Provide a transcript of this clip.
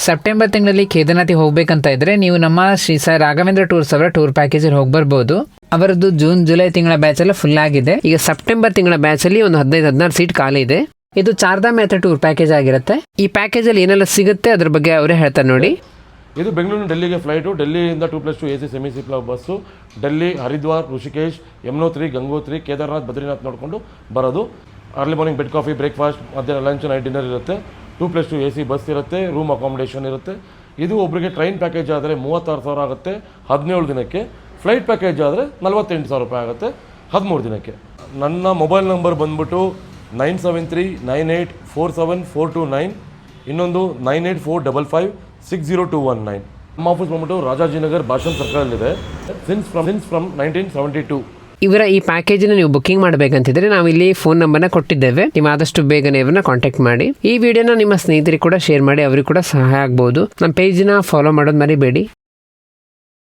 September ತಿಂಗಳಲ್ಲಿ ಕೇದಾರ್ನಾಥಿಗೆ ಹೋಗ್ಬೇಕಂತ ಇದ್ರೆ ನೀವು ನಮ್ಮ ಶ್ರೀ ಸಾಯಿ ರಾಘವೇಂದ್ರ ಟೂರ್ಸ್ ಅವರ ಟೂರ್ ಪ್ಯಾಕೇಜ್ ಅಲ್ಲಿ ಹೋಗಿ ಬರ್ಬೋದು. ಅವರದ್ದು ಜೂನ್ ಜುಲೈ ತಿಂಗಳ ಬ್ಯಾಚ್ ಎಲ್ಲ ಫುಲ್ ಆಗಿದೆ. ಈಗ ಸೆಪ್ಟೆಂಬರ್ ತಿಂಗಳ ಬ್ಯಾಚ್ ಅಲ್ಲಿ ಒಂದು 15-16 ಸೀಟ್ ಖಾಲಿ ಇದೆ. ಇದು ಚಾರ್ಧಾಮ್ ಯಾತ್ರೆ ಟೂರ್ ಪ್ಯಾಕೇಜ್ ಆಗಿರುತ್ತೆ. ಈ ಪ್ಯಾಕೇಜ್ ಅಲ್ಲಿ ಏನೆಲ್ಲ ಸಿಗುತ್ತೆ ಅದ್ರ ಬಗ್ಗೆ ಅವರೇ ಹೇಳ್ತಾರೆ ನೋಡಿ. ಇದು ಬೆಂಗಳೂರು ಡೆಲ್ಲಿಗೆ ಫ್ಲೈಟು. ಡೆಲ್ಲಿಯಿಂದ 2+2 AC semi sleeper bus. Delhi, Haridwar, Rishikesh, Yamunotri, Gangotri, Kedarnath, Badrinath ನೋಡಿಕೊಂಡು ಬರೋದು. Early morning bed coffee, breakfast, ಮಧ್ಯಾಹ್ನ ಲಂಚ್, ನೈಟ್ ಡಿನ್ನರ್ ಇರುತ್ತೆ. 2+2 AC ಬಸ್ ಇರುತ್ತೆ. ರೂಮ್ ಅಕಾಮಿಡೇಷನ್ ಇರುತ್ತೆ. ಇದು ಒಬ್ಬರಿಗೆ ಟ್ರೈನ್ ಪ್ಯಾಕೇಜ್ ಆದರೆ 36,000 ಆಗುತ್ತೆ 17 ದಿನಕ್ಕೆ. ಫ್ಲೈಟ್ ಪ್ಯಾಕೇಜ್ ಆದರೆ 48,000 ರೂಪಾಯಿ ಆಗುತ್ತೆ 13 ದಿನಕ್ಕೆ. ನನ್ನ ಮೊಬೈಲ್ ನಂಬರ್ ಬಂದ್ಬಿಟ್ಟು 9739847429, ಇನ್ನೊಂದು 9845560219. ನಮ್ಮ ಆಫೀಸ್ ಬಂದ್ಬಿಟ್ಟು ರಾಜಾಜಿನಗರ್ ಭಾಷನ್ ಸರ್ಕಲಲ್ಲಿದೆ. Since from 1972. ಇವರ ಈ ಪ್ಯಾಕೇಜನ್ನು ನೀವು ಬುಕ್ಕಿಂಗ್ ಮಾಡಬೇಕಂತಿದ್ರೆ ನಾವು ಇಲ್ಲಿ ಫೋನ್ ನಂಬರ್ನ ಕೊಟ್ಟಿದ್ದೇವೆ. ನೀವು ಆದಷ್ಟು ಬೇಗನೆ ಇವರನ್ನ ಕಾಂಟ್ಯಾಕ್ಟ್ ಮಾಡಿ. ಈ ವಿಡಿಯೋನ ನಿಮ್ಮ ಸ್ನೇಹಿತರಿಗೆ ಕೂಡ ಶೇರ್ ಮಾಡಿ, ಅವರಿಗೆ ಕೂಡ ಸಹಾಯ ಆಗ್ಬೋದು. ನಮ್ಮ ಪೇಜ್ನ ಫಾಲೋ ಮಾಡೋದು ಮರಿಬೇಡಿ.